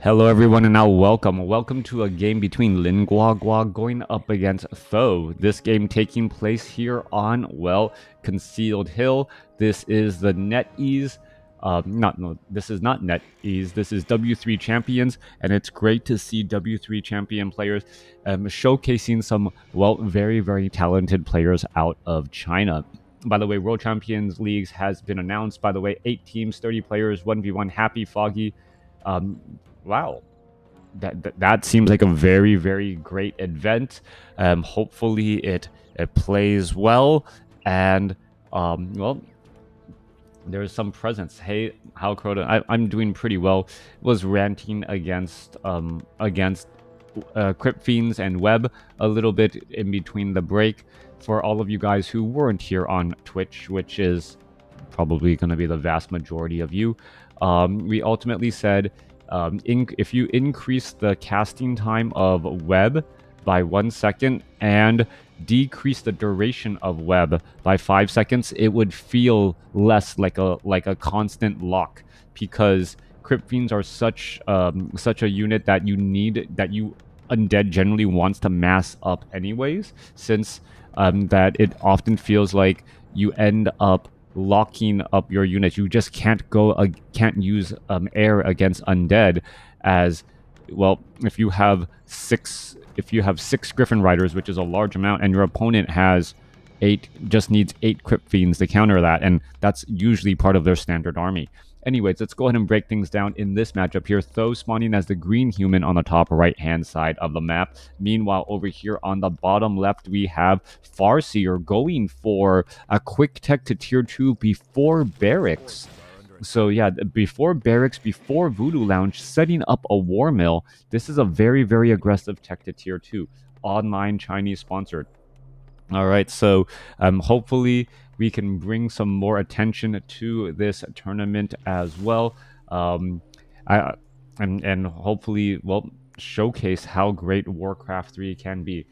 Hello everyone and now welcome to a game between Guagua going up against Tho. This game taking place here on, well, Concealed Hill. This is the NetEase, this is not NetEase, this is W3 Champions, and it's great to see W3 Champion players showcasing some, well, very talented players out of China. By the way, World Champions Leagues has been announced. By the way, 8 teams, 30 players, 1v1, happy, foggy. Wow, that seems like a very great event. Hopefully it plays well, and well, there's some presence. Hey, how Crota? I'm doing pretty well. Was ranting against Crypt Fiends and Web a little bit in between the break. For all of you guys who weren't here on Twitch, which is probably going to be the vast majority of you, we ultimately said if you increase the casting time of Web by 1 second and decrease the duration of Web by 5 seconds, it would feel less like a constant lock, because Crypt Fiends are such a unit that you Undead generally wants to mass up anyways, since that it often feels like you end up locking up your units. You just can't use air against undead, as well. If you have six Griffin Riders, which is a large amount, and your opponent has 8, just needs 8 Crypt Fiends to counter that, and that's usually part of their standard army. Anyways, let's go ahead and break things down in this matchup here. Tho spawning as the green human on the top right-hand side of the map. Meanwhile, over here on the bottom left, we have Farseer going for a quick tech to tier 2 before barracks. So yeah, before barracks, before Voodoo Lounge, setting up a war mill. This is a very aggressive tech to tier 2. Online Chinese sponsored. All right, so hopefully we can bring some more attention to this tournament as well, and hopefully, well, showcase how great Warcraft 3 can be.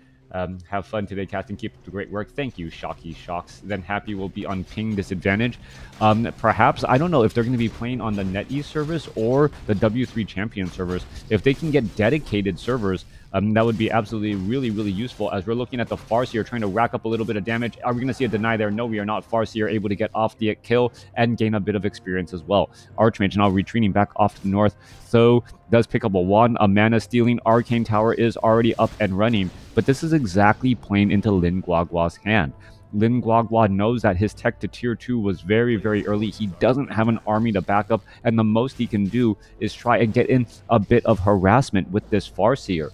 Have fun today, Captain. Keep up the great work. Thank you, Shocky Shocks. Then Happy will be on ping disadvantage. Perhaps, I don't know if they're going to be playing on the NetEase servers or the W3 Champion servers. If they can get dedicated servers, that would be absolutely really useful, as we're looking at the Farseer trying to rack up a little bit of damage. Are we going to see a deny there? No, we are not. Farseer able to get off the kill and gain a bit of experience as well. Archmage now retreating back off to the north. So does pick up a wand, a mana stealing. Arcane Tower is already up and running, but this is exactly playing into Guagua's hand. Guagua knows that his tech to tier 2 was very early. He doesn't have an army to back up, and the most he can do is try and get in a bit of harassment with this Farseer.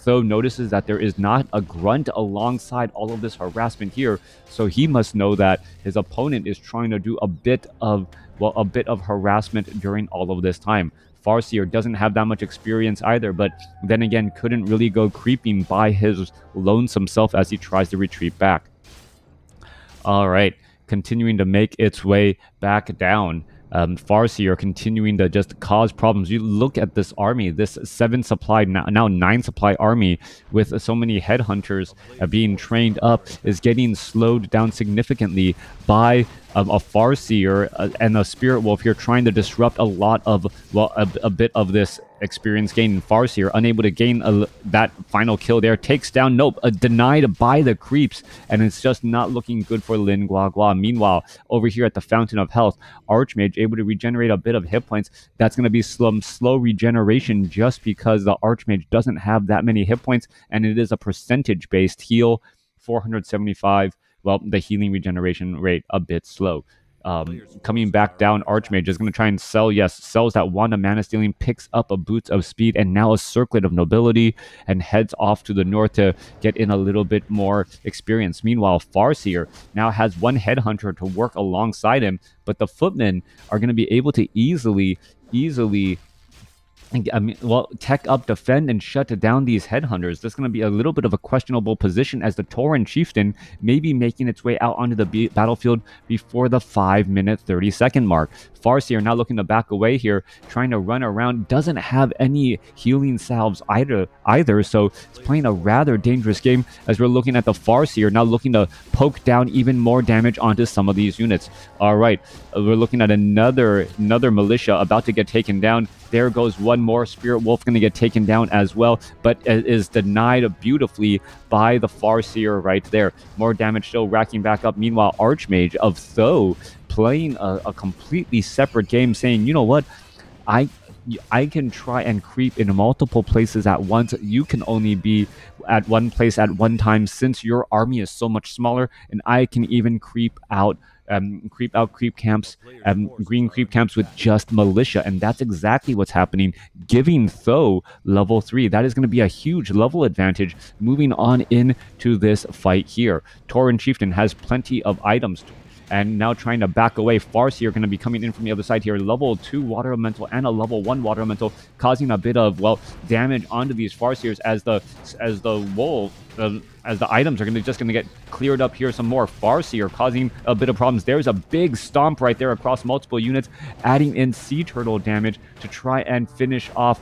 Tho notices that there is not a grunt alongside all of this harassment here, so he must know that his opponent is trying to do a bit of harassment during all of this time. Farseer doesn't have that much experience either, but then again couldn't really go creeping by his lonesome self as he tries to retreat back. All right, continuing to make its way back down. Farseer continuing to just cause problems. You look at this army, this 7 supply, now 9 supply army with so many headhunters being trained up, is getting slowed down significantly by a Farseer and a Spirit Wolf here trying to disrupt a lot of, well, a bit of this experience gain. Farseer unable to gain that final kill there, takes down, nope, denied by the creeps, and it's just not looking good for Guagua. Meanwhile, over here at the Fountain of Health, Archmage able to regenerate a bit of hit points. That's going to be some slow regeneration just because the Archmage doesn't have that many hit points, and it is a percentage based heal. 475. Well, the healing regeneration rate a bit slow. Coming back down, Archmage is going to try and sell. Yes, sells that wand of mana stealing, picks up a Boots of Speed and now a Circlet of Nobility, and heads off to the north to get in a little bit more experience. Meanwhile, Farseer now has 1 headhunter to work alongside him, but the footmen are going to be able to easily tech up, defend, and shut down these headhunters. This is going to be a little bit of a questionable position, as the Tauren Chieftain may be making its way out onto the battlefield before the 5-minute 30-second mark. Farseer now looking to back away here, trying to run around, doesn't have any healing salves either, so it's playing a rather dangerous game, as we're looking at the Farseer now looking to poke down even more damage onto some of these units. All right, we're looking at another militia about to get taken down. There goes one more. Spirit Wolf going to get taken down as well, but is denied beautifully by the Farseer right there. More damage still racking back up. Meanwhile, Archmage of Tho playing a completely separate game, saying, you know what, I can try and creep in multiple places at once. You can only be at one place at one time since your army is so much smaller, and I can even creep out creep camps, green creep camps with just militia, and that's exactly what's happening, giving Tho level 3. That is going to be a huge level advantage moving on into this fight here. Tauren Chieftain has plenty of items and now trying to back away. Farseer going to be coming in from the other side here. Level 2 Water Elemental and a level 1 Water Elemental, causing a bit of, well, damage onto these Farseers as the items are just going to get cleared up here some more. Farseer causing a bit of problems. There's a big stomp right there across multiple units, adding in Sea Turtle damage to try and finish off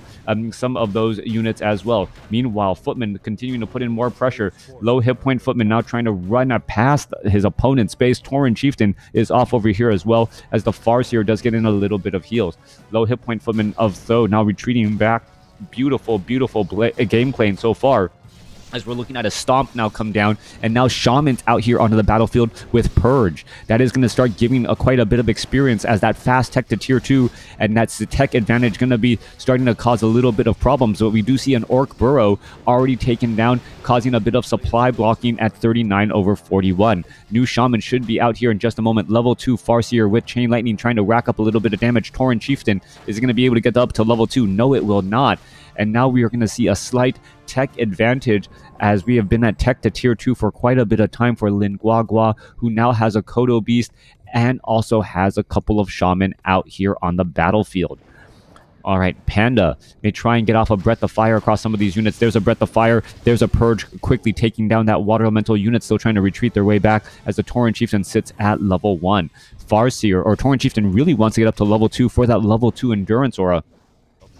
some of those units as well. Meanwhile, Footman continuing to put in more pressure. Low hit point Footman now trying to run past his opponent's base. Tauren Chieftain is off over here as well, as the Farseer does get in a little bit of heals. Low hit point Footman of Tho now retreating back. Beautiful, beautiful game playing so far, as we're looking at a stomp now come down, and now Shaman's out here onto the battlefield with Purge. That is going to start giving quite a bit of experience, as that fast tech to tier 2, and that's the tech advantage going to be starting to cause a little bit of problems. But we do see an Orc Burrow already taken down, causing a bit of supply blocking at 39/41. New Shaman should be out here in just a moment. Level 2 Farseer with Chain Lightning trying to rack up a little bit of damage. Tauren Chieftain is going to be able to get up to level 2. No, it will not. And now we are going to see a slight tech advantage, as we have been at tech to tier 2 for quite a bit of time for Lin Guagua, who now has a Kodo Beast and also has a couple of Shaman out here on the battlefield. All right, Panda may try and get off a Breath of Fire across some of these units. There's a Breath of Fire. There's a Purge quickly taking down that Water Elemental unit, still trying to retreat their way back, as the Tauren Chieftain sits at level 1. Farseer, or Tauren Chieftain, really wants to get up to level 2 for that level 2 Endurance Aura.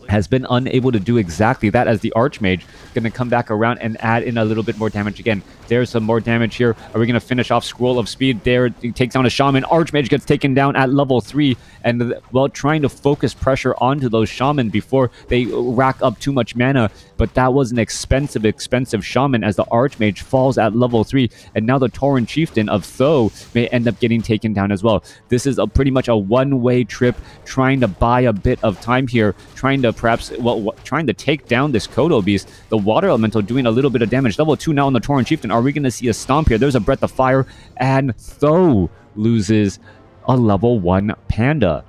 Has been unable to do exactly that, as the Archmage going to come back around and add in a little bit more damage again. There's some more damage here. Are we going to finish off Scroll of Speed? There, he takes down a Shaman. Archmage gets taken down at level 3, and well, trying to focus pressure onto those Shaman before they rack up too much mana. But that was an expensive Shaman, as the Archmage falls at level 3, and now the Tauren Chieftain of Tho may end up getting taken down as well. This is pretty much a one-way trip, trying to buy a bit of time here, trying to perhaps, well, trying to take down this Kodo Beast. The Water Elemental doing a little bit of damage. Level 2 now on the Tauren Chieftain. Are we going to see a stomp here? There's a Breath of Fire, and Tho loses a level 1 Panda.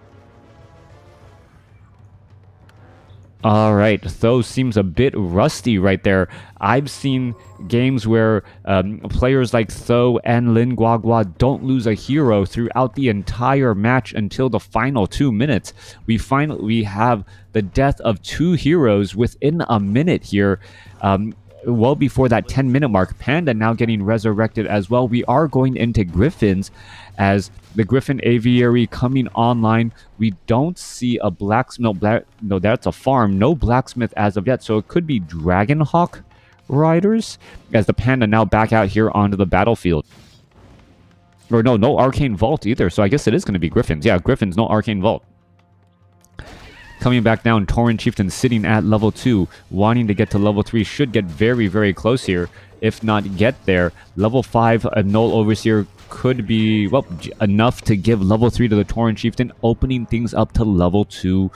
All right, Tho seems a bit rusty right there. I've seen games where players like Tho and Lin Guagua don't lose a hero throughout the entire match until the final 2 minutes. We have the death of 2 heroes within a minute here. Well before that 10-minute mark. Panda now getting resurrected as well. We are going into Griffins, as the Griffin Aviary coming online. We don't see a blacksmith. No, that's a farm. No blacksmith as of yet. So it could be Dragonhawk riders, as the Panda now back out here onto the battlefield. Or no Arcane Vault either. So I guess it is going to be Griffins. Yeah, Griffins, no Arcane Vault. Coming back down, Tauren Chieftain sitting at level 2, wanting to get to level 3. Should get very, very close here, if not get there. Level 5, a Null Overseer could be, well, enough to give level 3 to the Tauren Chieftain, opening things up to level 2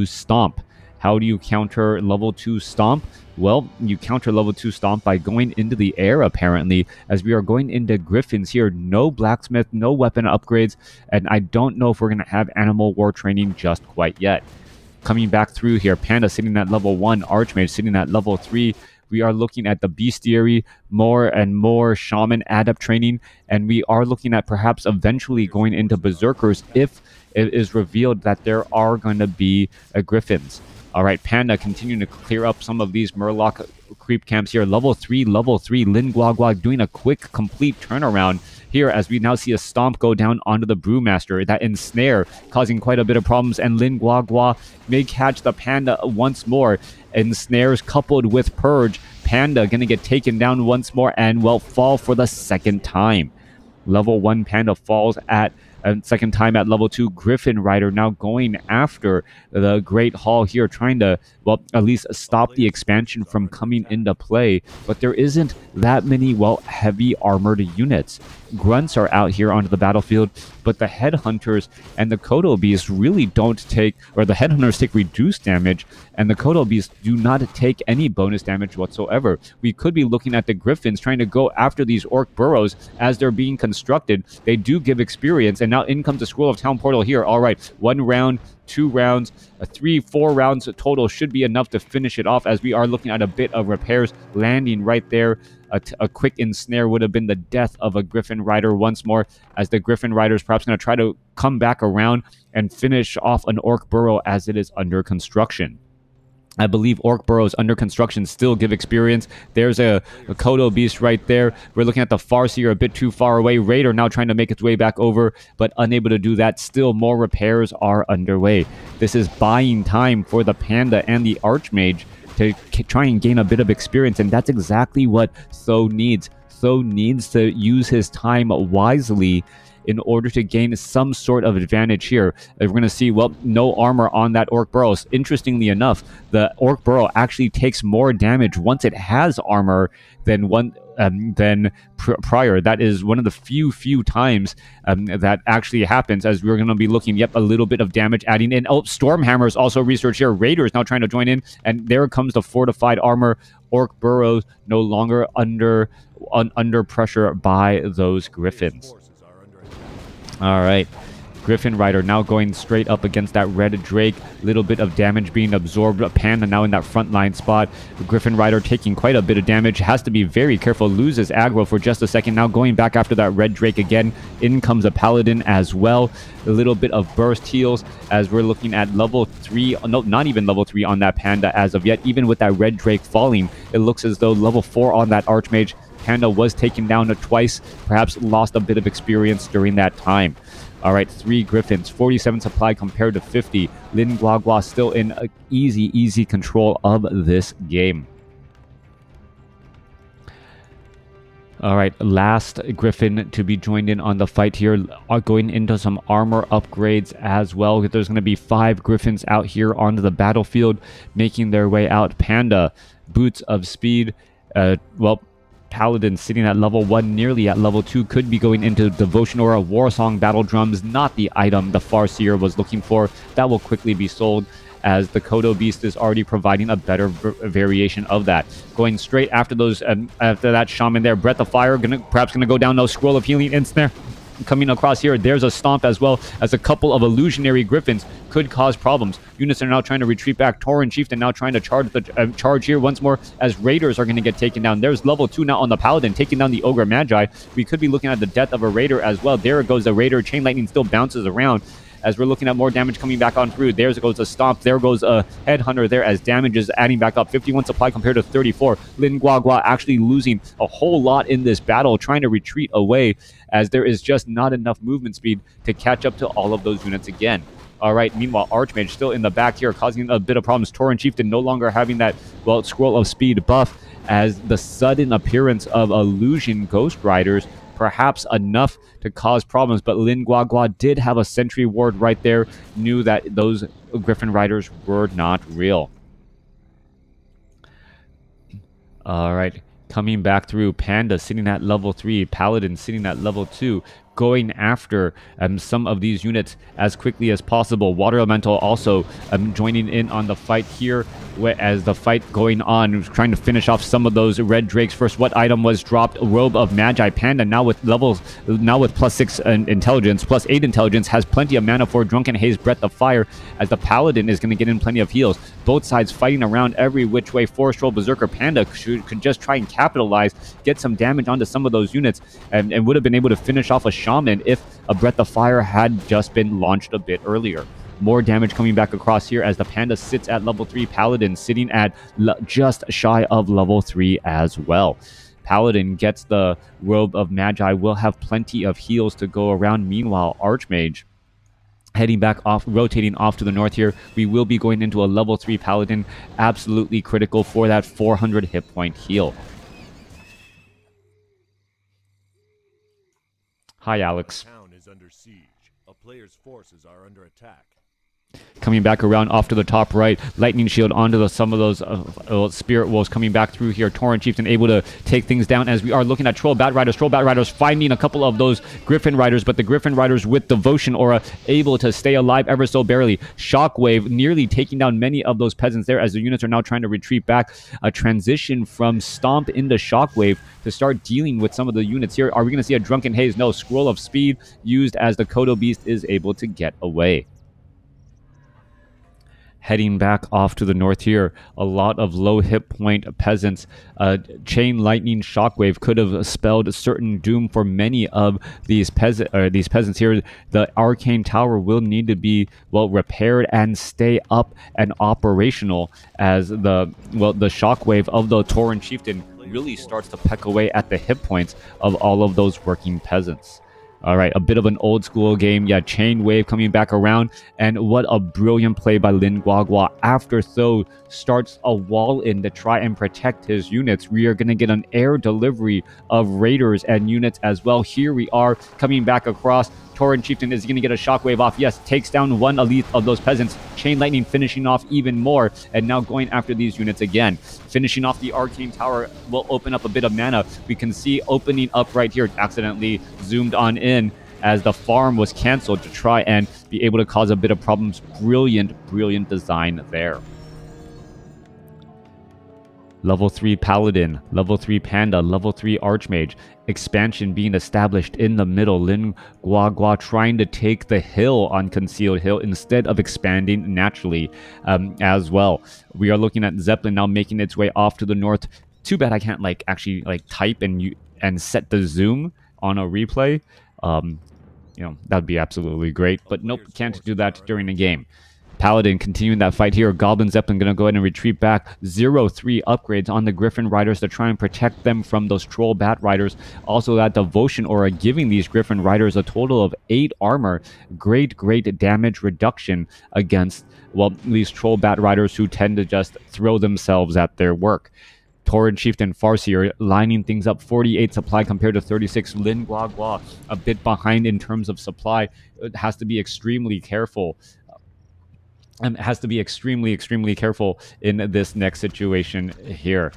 Stomp. How do you counter level 2 Stomp? Well, you counter level 2 Stomp by going into the air, apparently, as we are going into Griffins here. No blacksmith, no weapon upgrades, and I don't know if we're going to have animal war training just quite yet. Coming back through here, Panda sitting at level 1, Archmage sitting at level 3. We are looking at the Bestiary, more and more Shaman adept training, and we are looking at perhaps eventually going into Berserkers if it is revealed that there are going to be Griffins. All right, Panda continuing to clear up some of these Murloc creep camps here. Level 3, Lin Guagua doing a quick, complete turnaround here, as we now see a Stomp go down onto the Brewmaster. That Ensnare causing quite a bit of problems, and Lin Guagua may catch the Panda once more. Ensnares coupled with Purge. Panda going to get taken down once more and, well, fall for the second time. Level 1 Panda falls at And second time at level 2, Griffin Rider now going after the Great Hall here, trying to, well, at least stop the expansion from coming into play. But there isn't that many, well, heavy armored units. Grunts are out here onto the battlefield, but the Headhunters and the Kodo Beasts really don't take, or the Headhunters take reduced damage, and the Kodo Beasts do not take any bonus damage whatsoever. We could be looking at the Griffins trying to go after these Orc Burrows as they're being constructed. They do give experience, and now in comes the Scroll of Town Portal here. All right, 1 round, 2 rounds, 3, 4 rounds total should be enough to finish it off, as we are looking at a bit of repairs landing right there. A quick ensnare would have been the death of a Griffin Rider once more, as the Griffin Rider is perhaps going to try to come back around and finish off an Orc Burrow as it is under construction. I believe Orc Burrows under construction still give experience. There's a Kodo Beast right there. We're looking at the Farseer a bit too far away. Raider now trying to make its way back over, but unable to do that. Still more repairs are underway. This is buying time for the Panda and the Archmage to try and gain a bit of experience, and that's exactly what Tho needs. Tho needs to use his time wisely in order to gain some sort of advantage here. We're going to see, well, no armor on that Orc Burrow. Interestingly enough, the Orc Burrow actually takes more damage once it has armor than prior. That is one of the few times that actually happens, as we're going to be looking, yep, a little bit of damage adding in. Oh, Stormhammers also research here. Raiders now trying to join in, and there comes the fortified armor. Orc Burrows no longer under pressure by those Griffins. All right, Griffin Rider now going straight up against that Red Drake. Little bit of damage being absorbed. Panda now in that front line spot. Griffin Rider taking quite a bit of damage. Has to be very careful. Loses aggro for just a second. Now going back after that Red Drake again. In comes a Paladin as well. A little bit of burst heals as we're looking at level 3. No, not even level 3 on that Panda as of yet. Even with that Red Drake falling, it looks as though level 4 on that Archmage. Panda was taken down twice, perhaps lost a bit of experience during that time. All right, 3 Griffins, 47 supply compared to 50. Lin Guagua still in easy control of this game. All right, last Griffin to be joined in on the fight here, are going into some armor upgrades as well. There's going to be 5 Griffins out here onto the battlefield, making their way out. Panda, Boots of Speed, well, Paladin sitting at level 1, nearly at level 2, could be going into Devotion Aura. Warsong Battle Drums, not the item the Farseer was looking for. That will quickly be sold, as the Kodo Beast is already providing a better variation of that. Going straight after those, after that Shaman there. Breath of Fire, perhaps gonna go down. No, Scroll of Healing Ensnare coming across here. There's a Stomp as well, as a couple of Illusionary Griffins could cause problems. Units are now trying to retreat back. Tauren Chieftain now trying to charge here once more, as Raiders are going to get taken down. There's level 2 now on the Paladin, taking down the Ogre Magi. We could be looking at the death of a Raider as well. There goes the Raider. Chain Lightning still bounces around, as we're looking at more damage coming back on through. There goes a Stomp. There goes a Headhunter there, as damage is adding back up. 51 supply compared to 34. Lin Guagua actually losing a whole lot in this battle, trying to retreat away, as there is just not enough movement speed to catch up to all of those units again. All right, meanwhile, Archmage still in the back here, causing a bit of problems. Tauren Chieftain no longer having that, well, Scroll of Speed buff, as the sudden appearance of Illusion Ghost Riders, perhaps enough to cause problems. But Lin Guagua did have a Sentry Ward right there, knew that those Griffin Riders were not real. All right, coming back through, Panda sitting at level 3, Paladin sitting at level 2, going after some of these units as quickly as possible. Water Elemental also joining in on the fight here, as the fight going on, trying to finish off some of those Red Drakes. First, what item was dropped? Robe of Magi. Panda now with +6 intelligence, +8 intelligence, has plenty of mana for Drunken Haze, Breath of Fire, as the Paladin is going to get in plenty of heals. Both sides fighting around every which way. Forest Troll Berserker. Panda could just try and capitalize, get some damage onto some of those units, and would have been able to finish off a Shaman if a Breath of Fire had just been launched a bit earlier. More damage coming back across here, as the Panda sits at level 3. Paladin sitting at just shy of level 3 as well. Paladin gets the Robe of Magi, will have plenty of heals to go around. Meanwhile, Archmage heading back off, rotating off to the north here. We will be going into a level 3 Paladin, absolutely critical for that 400 hit point heal. Hi, Alex. Town is under siege. A player's forces are under attack. Coming back around off to the top right, lightning shield onto some of those spirit wolves coming back through here. Tauren Chieftain able to take things down as we are looking at troll bat riders finding a couple of those griffin riders, but the griffin riders with devotion aura able to stay alive ever so barely. Shockwave nearly taking down many of those peasants there as the units are now trying to retreat back. A transition from stomp into shockwave to start dealing with some of the units here. Are we going to see a drunken haze? No. Scroll of speed used as the Kodo beast is able to get away. Heading back off to the north here, a lot of low hit point peasants. Chain lightning shockwave could have spelled a certain doom for many of these peasants here. The arcane tower will need to be repaired and stay up and operational as the shockwave of the Tauren Chieftain really starts to peck away at the hit points of all of those working peasants. All right, a bit of an old school game. Yeah, Chain Wave coming back around. And what a brilliant play by Lin Guagua. After Tho starts a wall in to try and protect his units, we are going to get an air delivery of raiders and units as well. Here we are coming back across. Tauren Chieftain is going to get a shockwave off. Yes, takes down one elite of those peasants. Chain Lightning finishing off even more. And now going after these units again. Finishing off the Arcane Tower will open up a bit of mana. We can see opening up right here. Accidentally zoomed on in as the farm was canceled to try and be able to cause a bit of problems. Brilliant, brilliant design there. Level 3 Paladin, Level 3 Panda, Level 3 Archmage. Expansion being established in the middle. Lin Guagua trying to take the hill on Concealed Hill instead of expanding naturally as well. We are looking at Zeppelin now making its way off to the north. Too bad I can't actually type and set the zoom on a replay. That'd be absolutely great. But nope, can't do that during the game. Paladin continuing that fight here. Goblin Zeppelin going to go ahead and retreat back. 0-3 upgrades on the Griffin Riders to try and protect them from those Troll Bat Riders. Also that Devotion Aura giving these Griffin Riders a total of 8 armor. Great, great damage reduction against, these Troll Bat Riders who tend to just throw themselves at their work. Tauren Chieftain Farseer lining things up. 48 supply compared to 36. Lin Guagua a bit behind in terms of supply. It has to be extremely careful. Has to be extremely, extremely careful in this next situation here.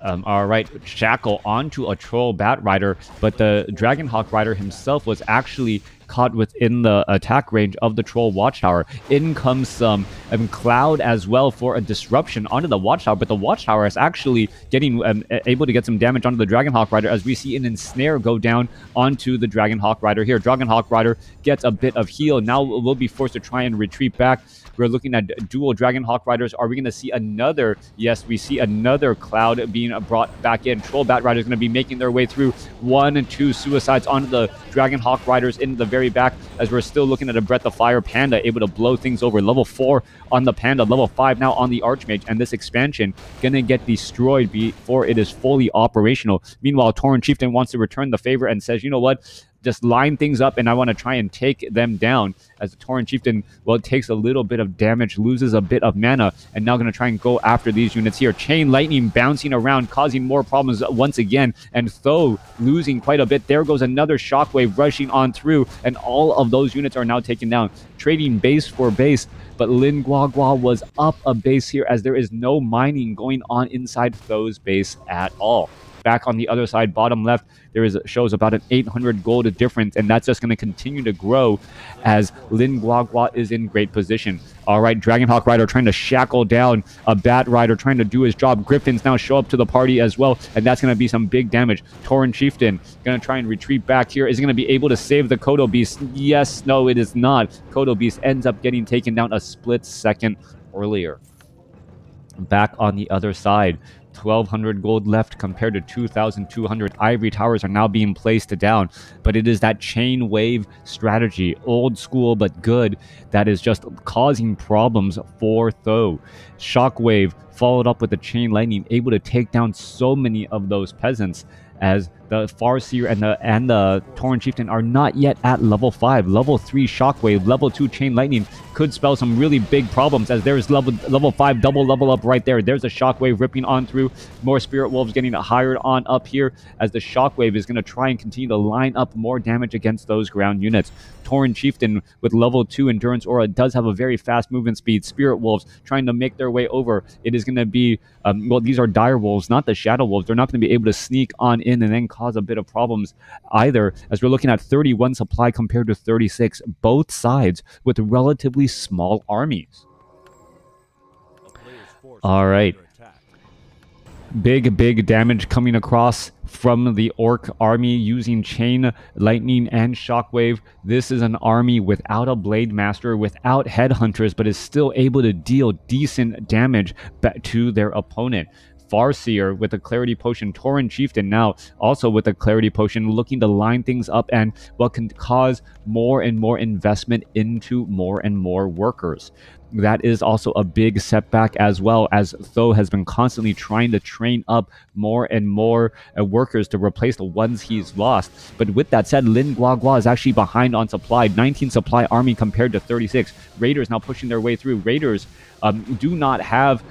All right, Shackle onto a Troll Bat Rider, but the Dragonhawk Rider himself was actually caught within the attack range of the Troll Watchtower. In comes some Cloud as well for a disruption onto the Watchtower, but the Watchtower is actually getting able to get some damage onto the Dragonhawk Rider as we see an Ensnare go down onto the Dragonhawk Rider here. Dragonhawk Rider gets a bit of heal. Now we'll be forced to try and retreat back. We're looking at dual Dragonhawk Riders. Are we going to see another? Yes, we see another Cloud being brought back in. Troll Bat Riders going to be making their way through. 1 and 2 suicides onto the Dragonhawk Riders in the very back as we're still looking at a Breath of Fire Panda able to blow things over. Level 4 on the Panda, level 5 now on the Archmage, and this expansion going to get destroyed before it is fully operational. Meanwhile, Tauren Chieftain wants to return the favor and says, you know what? Just line things up and I want to try and take them down as the Tauren Chieftain, takes a little bit of damage, loses a bit of mana, and now going to try and go after these units here. Chain Lightning bouncing around, causing more problems once again, and Tho losing quite a bit. There goes another Shockwave rushing on through, and all of those units are now taken down. Trading base for base, but Lin Guagua was up a base here as there is no mining going on inside Tho's base at all. Back on the other side, bottom left, shows about an 800 gold difference, and that's just going to continue to grow as Lin Guagua is in great position. All right, Dragonhawk Rider trying to shackle down a Bat Rider, trying to do his job. Griffins now show up to the party as well, and that's going to be some big damage. Tauren Chieftain going to try and retreat back here. Is he going to be able to save the Kodo Beast? Yes, no, it is not. Kodo Beast ends up getting taken down a split second earlier. Back on the other side, 1,200 gold left compared to 2,200. Ivory towers are now being placed down, but it is that chain wave strategy, old school but good, that is just causing problems for Tho. Shockwave followed up with the chain lightning, able to take down so many of those peasants as The Farseer and the Tauren Chieftain are not yet at level 5. Level 3 Shockwave, level 2 Chain Lightning could spell some really big problems, as there's level 5 double level up right there. There's a Shockwave ripping on through. More Spirit Wolves getting hired on up here, as the Shockwave is going to try and continue to line up more damage against those ground units. Tauren Chieftain with level 2 Endurance Aura does have a very fast movement speed. Spirit Wolves trying to make their way over. It is going to be, well, these are Dire Wolves, not the Shadow Wolves. They're not going to be able to sneak on in and then cause a bit of problems either, as we're looking at 31 supply compared to 36. Both sides with relatively small armies. All right. Big damage coming across from the Orc army using Chain Lightning and Shockwave. This is an army without a Blade Master, without Headhunters, but is still able to deal decent damage back to their opponent. Farseer with a Clarity Potion, Tauren Chieftain now also with a Clarity Potion, looking to line things up and what can cause more and more investment into more and more workers. That is also a big setback, as well as Tho has been constantly trying to train up more and more workers to replace the ones he's lost. But with that said, Lin Guagua is actually behind on supply. 19 supply army compared to 36. Raiders now pushing their way through. Raiders do not have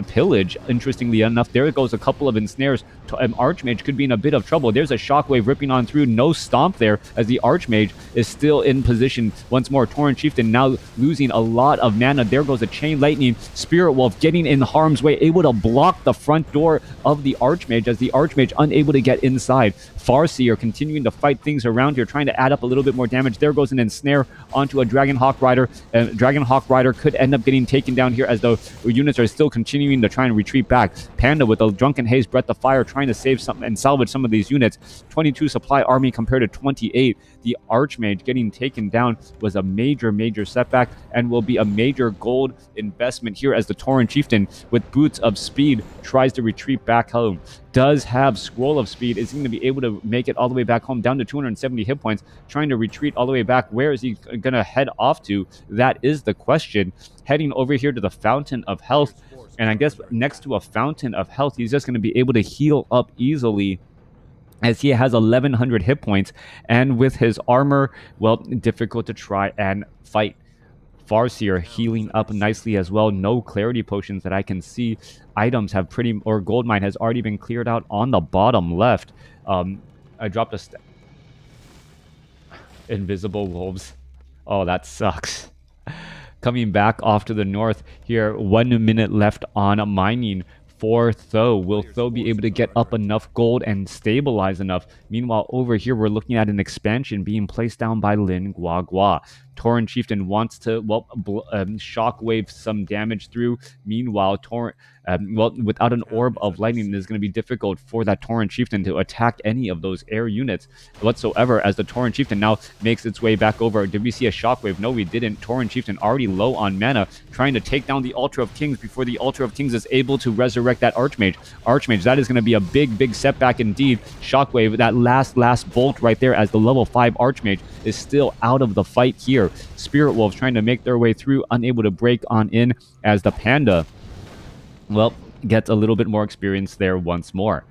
pillage. Interestingly enough, there goes a couple of ensnares. Archmage could be in a bit of trouble. There's a Shockwave ripping on through. No stomp there, as the Archmage is still in position once more. Tauren Chieftain now losing a lot of mana. There goes a Chain Lightning. Spirit Wolf getting in harm's way, able to block the front door of the Archmage, as the Archmage unable to get inside. Farseer continuing to fight things around here, trying to add up a little bit more damage. There goes an ensnare onto a Dragonhawk Rider. Dragonhawk Rider could end up getting taken down here, as the units are still continuing to try and retreat back. Panda with a Drunken Haze, Breath of Fire, trying to save something and salvage some of these units. 22 supply army compared to 28. The Archmage getting taken down was a major setback, and will be a major gold investment here, as the Tauren Chieftain with Boots of Speed tries to retreat back home. Does have Scroll of Speed, is going to be able to make it all the way back home, down to 270 hit points, trying to retreat all the way back. Where is he going to head off to? That is the question. Heading over here to the Fountain of Health, and I guess next to a Fountain of Health, he's just going to be able to heal up easily, as he has 1100 hit points, and with his armor, well, difficult to try and fight. Farseer healing up nicely as well. No Clarity Potions that I can see. Items have or gold mine has already been cleared out on the bottom left. I dropped a Invisible Wolves. Oh, that sucks. Coming back off to the north here, 1 minute left on mining for Tho. Will Tho be able to get up enough gold and stabilize enough? Meanwhile, over here, we're looking at an expansion being placed down by Lin Guagua. Tauren Chieftain wants to, well, shockwave some damage through. Meanwhile, well, without an Orb of Lightning, it is going to be difficult for that Tauren Chieftain to attack any of those air units whatsoever, as the Tauren Chieftain now makes its way back over. Did we see a Shockwave? No, we didn't. Tauren Chieftain already low on mana, trying to take down the Altar of Kings before the Altar of Kings is able to resurrect that Archmage. Archmage, that is going to be a big setback indeed. Shockwave, that last bolt right there, as the level 5 Archmage is still out of the fight here. Spirit Wolves trying to make their way through, unable to break on in, as the Panda, well, gets a little bit more experience there once more.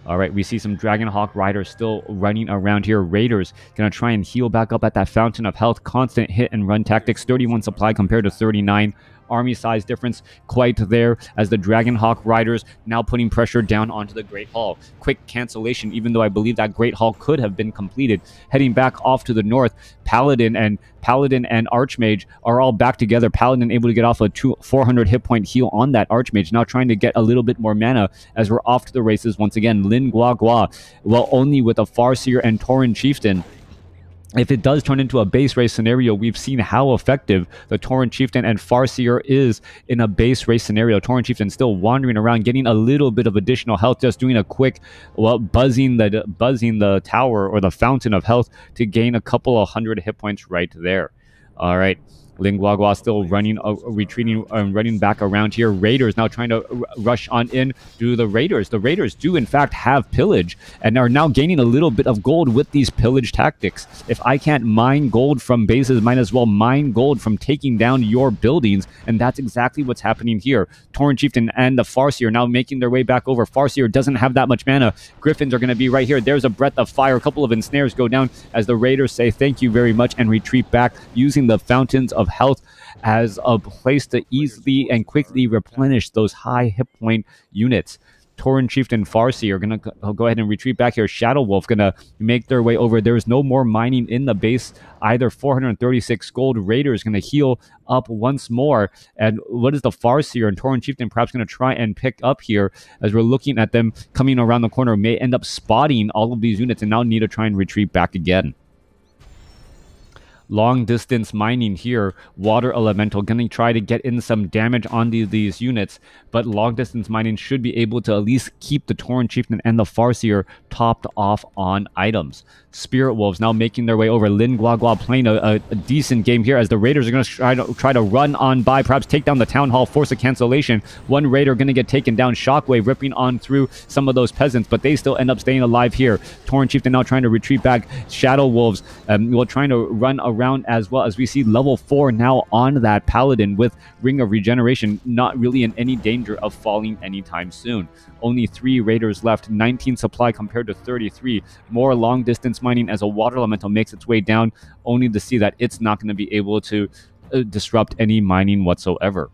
All right, we see some Dragonhawk Riders still running around here. Raiders gonna try and heal back up at that Fountain of Health. Constant hit and run tactics. 31 supply compared to 39. Army size difference quite there, as the Dragonhawk Riders now putting pressure down onto the Great Hall. Quick cancellation, even though I believe that Great Hall could have been completed. Heading back off to the north, Paladin and Archmage are all back together. Paladin able to get off a 400 hit point heal on that Archmage, now trying to get a little bit more mana, as we're off to the races once again. Lin Guagua, well, only with a Farseer and Tauren Chieftain. If it does turn into a base race scenario, we've seen how effective the Tauren Chieftain and Farseer is in a base race scenario. Tauren Chieftain still wandering around, getting a little bit of additional health, just doing a quick, well, buzzing the tower or the Fountain of Health to gain a couple of 100 hit points right there. All right. Lin Guagua still running, retreating, running back around here. Raiders now trying to rush on in to the Raiders. The Raiders do, in fact, have pillage and are now gaining a little bit of gold with these pillage tactics. If I can't mine gold from bases, might as well mine gold from taking down your buildings, and that's exactly what's happening here. Tauren Chieftain and the Farseer now making their way back over. Farseer doesn't have that much mana. Griffins are going to be right here. There's a breath of fire. A couple of ensnares go down as the Raiders say thank you very much and retreat back, using the fountains of health as a place to easily and quickly replenish those high hit point units. Tauren Chieftain and Farseer are going to go ahead and retreat back here. Shadow Wolf going to make their way over. There's no more mining in the base either. 436 gold. Raiders going to heal up once more. And what is the Farseer and Tauren Chieftain perhaps going to try and pick up here as we're looking at them coming around the corner? May end up spotting all of these units and now need to try and retreat back again. Long distance mining here. Water Elemental going to try to get in some damage on these units, but long distance mining should be able to at least keep the Tauren Chieftain and the Farseer topped off on items. Spirit Wolves now making their way over. Lin Guagua playing a decent game here as the Raiders are going to try to run on by, perhaps take down the Town Hall, force a cancellation. One Raider going to get taken down. Shockwave ripping on through some of those peasants, but they still end up staying alive here. Tauren Chieftain now trying to retreat back. Shadow Wolves trying to run around as well, as we see level 4 now on that Paladin with Ring of Regeneration, not really in any danger of falling anytime soon. Only 3 Raiders left, 19 supply compared to 33. More long distance mining as a Water Elemental makes its way down, only to see that it's not going to be able to disrupt any mining whatsoever.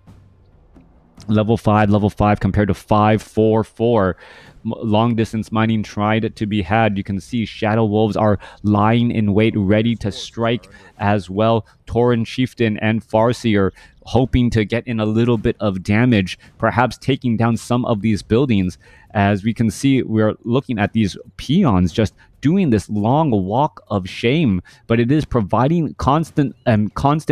Level 5 compared to 5, 4, 4. Long distance mining tried to be had. You can see Shadow Wolves are lying in wait, ready to strike as well. Tauren Chieftain and Farseer hoping to get in a little bit of damage, perhaps taking down some of these buildings. As we can see, we're looking at these peons just doing this long walk of shame, but it is providing constant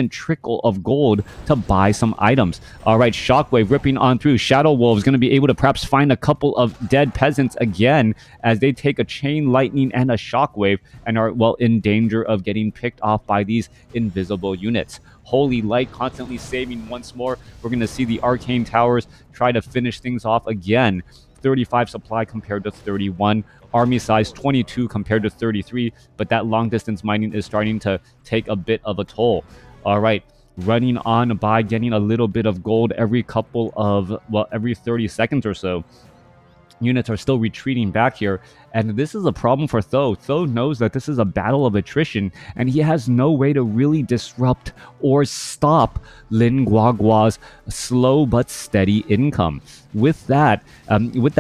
trickle of gold to buy some items. All right, Shockwave ripping on through. Shadow Wolves going to be able to perhaps find a couple of dead peasants again as they take a Chain Lightning and a Shockwave and are, well, in danger of getting picked off by these invisible units. Holy Light constantly saving once more. We're going to see the Arcane Towers try to finish things off again. 35 supply compared to 31. Army size 22 compared to 33, but that long distance mining is starting to take a bit of a toll. All right, running on by, getting a little bit of gold every couple of, well, every 30 seconds or so. Units are still retreating back here, and this is a problem for Tho. Tho knows that this is a battle of attrition, and he has no way to really disrupt or stop Lin Guagua's slow but steady income. With that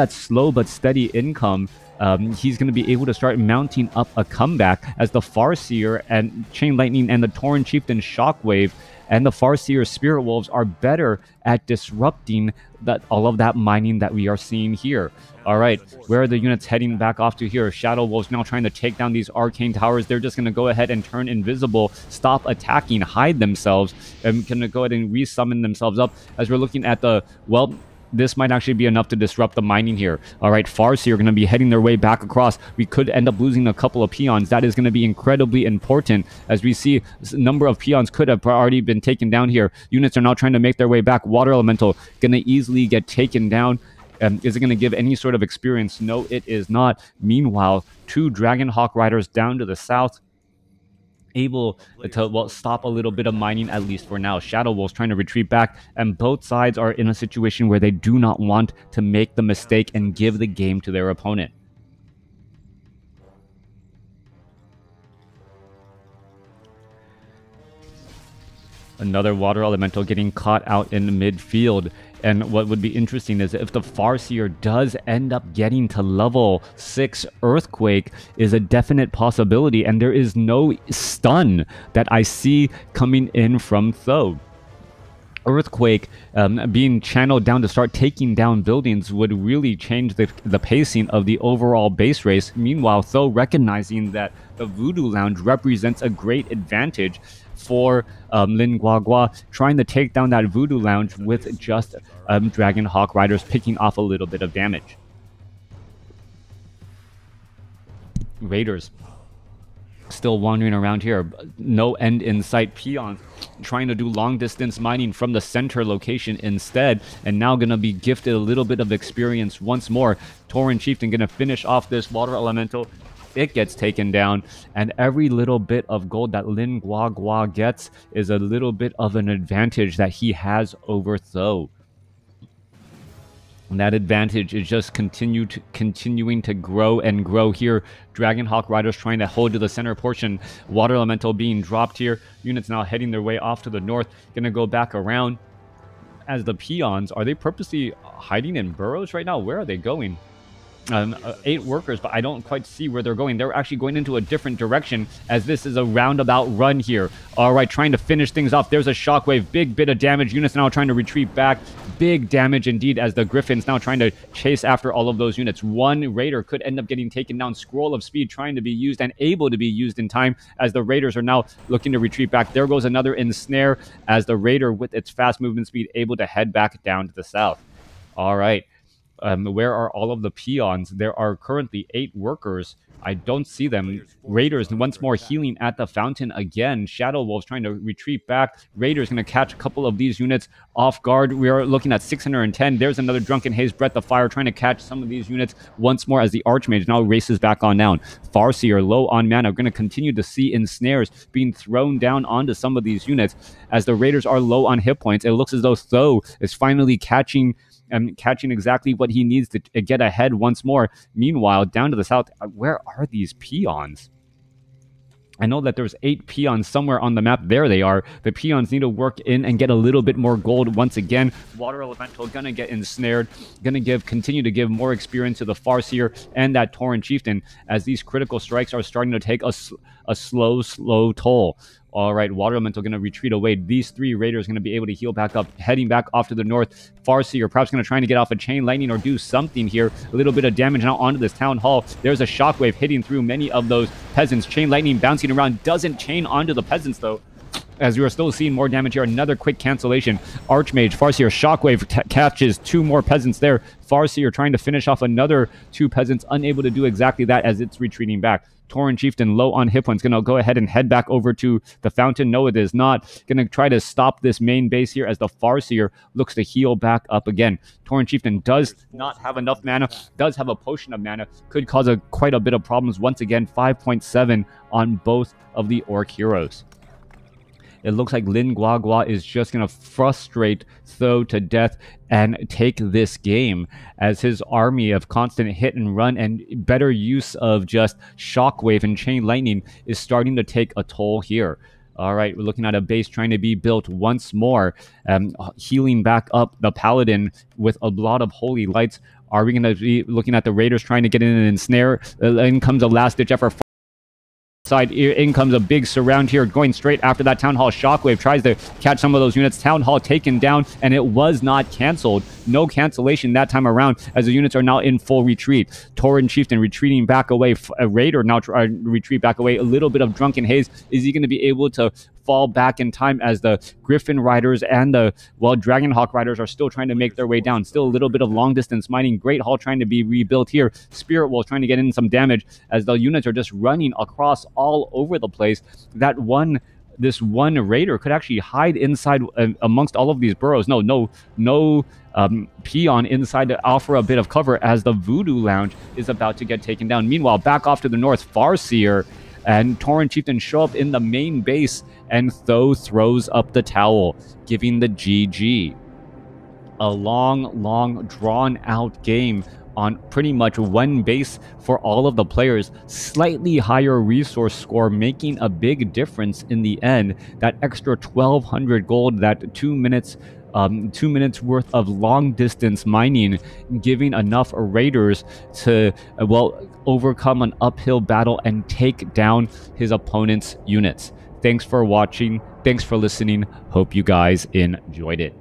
slow but steady income, he's going to be able to start mounting up a comeback as the Farseer and Chain Lightning and the Tauren Chieftain Shockwave and the Farseer Spirit Wolves are better at disrupting all of that mining that we are seeing here. All right, where are the units heading back off to here? Shadow Wolves now trying to take down these Arcane Towers. They're just going to go ahead and turn invisible, stop attacking, hide themselves, and going to go ahead and resummon themselves up as we're looking at the, well, this might actually be enough to disrupt the mining here. All right, Farseer are going to be heading their way back across. We could end up losing a couple of peons. That is going to be incredibly important, as we see a number of peons could have already been taken down here. Units are now trying to make their way back. Water Elemental going to easily get taken down. Is it going to give any sort of experience? No, it is not. Meanwhile, 2 Dragonhawk Riders down to the south, able to, well, stop a little bit of mining, at least for now. Shadow Wolves trying to retreat back, and both sides are in a situation where they do not want to make the mistake and give the game to their opponent. Another Water Elemental getting caught out in the midfield. And what would be interesting is if the Farseer does end up getting to level 6, Earthquake is a definite possibility, and there is no stun that I see coming in from Tho. Earthquake being channeled down to start taking down buildings would really change the pacing of the overall base race. Meanwhile, Tho recognizing that the Voodoo Lounge represents a great advantage for Lin Guagua, trying to take down that Voodoo Lounge with just Dragonhawk Riders picking off a little bit of damage. Still wandering around here. No end in sight. Peons trying to do long distance mining from the center location instead, and now gonna be gifted a little bit of experience once more. Tauren Chieftain gonna finish off this water elemental. It gets taken down, and every little bit of gold that Lin Guagua gets is a little bit of an advantage that he has over Tho. And that advantage is just continuing to grow and grow here. Dragonhawk Riders trying to hold to the center portion. Water Elemental being dropped here. Units now heading their way off to the north. Gonna go back around. As the peons, are they purposely hiding in burrows right now? Where are they going? 8 workers, but I don't quite see where they're going. They're actually going into a different direction, as this is a roundabout run here. All right, trying to finish things off. There's a shockwave. Big bit of damage. Units now trying to retreat back. Big damage indeed, as the Griffins now trying to chase after all of those units. One Raider could end up getting taken down. Scroll of Speed trying to be used and able to be used in time, as the Raiders are now looking to retreat back. There goes another Ensnare, as the Raider, with its fast movement speed, able to head back down to the south. All right. Where are all of the peons? There are currently 8 workers. I don't see them. Raiders once more healing at the fountain again. Shadow Wolves trying to retreat back. Raiders going to catch a couple of these units off guard. We are looking at 610. There's another Drunken Haze, Breath of Fire, trying to catch some of these units once more, as the Archmage now races back on down. Farseer low on mana. We're going to continue to see Ensnares being thrown down onto some of these units, as the Raiders are low on hit points. It looks as though Tho is finally catching exactly what he needs to get ahead once more. Meanwhile, down to the south, where are these peons? I know that there's 8 peons somewhere on the map. There they are. The peons need to work in and get a little bit more gold once again. Water Elemental gonna get ensnared, gonna continue to give more experience to the Farseer and that Tauren Chieftain, as these critical strikes are starting to take a slow toll. All right, Water Elemental going to retreat away. These 3 Raiders going to be able to heal back up, heading back off to the north. Farseer perhaps going to try to get off a Chain Lightning or do something here. A little bit of damage now onto this Town Hall. There's a Shockwave hitting through many of those peasants. Chain Lightning bouncing around. Doesn't chain onto the peasants, though, as we are still seeing more damage here. Another quick cancellation. Archmage, Farseer, Shockwave catches 2 more peasants there. Farseer trying to finish off another 2 peasants, unable to do exactly that as it's retreating back. Tauren Chieftain low on hit points, gonna go ahead and head back over to the fountain. No, it is not. Gonna try to stop this main base here, as the Farseer looks to heal back up again. Tauren Chieftain does not have enough mana, does have a potion of mana, could cause quite a bit of problems once again. 5.7 on both of the Orc heroes. It looks like Lin Guagua is just going to frustrate Tho to death and take this game, as his army of constant hit and run and better use of just Shockwave and Chain Lightning is starting to take a toll here. All right, we're looking at a base trying to be built once more, healing back up the Paladin with a lot of Holy Lights. Are we going to be looking at the Raiders trying to get in and ensnare? In comes a last-ditch effort. Side, in comes a big surround here, going straight after that Town Hall. Shockwave tries to catch some of those units. Town Hall taken down, and it was not canceled. No cancellation that time around, as the units are now in full retreat. Tauren Chieftain retreating back away. A Raider now retreat back away. A little bit of Drunken Haze. Is he going to be able to fall back in time, as the Griffin Riders and the, well, Dragonhawk Riders are still trying to make their way down? Still a little bit of long distance mining. Great Hall trying to be rebuilt here. Spirit Wolf trying to get in some damage, as the units are just running across all over the place. This one Raider could actually hide inside amongst all of these burrows. No peon inside to offer a bit of cover, as the Voodoo Lounge is about to get taken down. Meanwhile, back off to the north, Farseer and Tauren Chieftain show up in the main base, and Tho throws up the towel, giving the GG. A long, drawn-out game on pretty much one base for all of the players. Slightly higher resource score, making a big difference in the end. That extra 1,200 gold, that 2 minutes 2 minutes worth of long distance mining, giving enough Raiders to, well, overcome an uphill battle and take down his opponent's units. Thanks for watching. Thanks for listening. Hope you guys enjoyed it.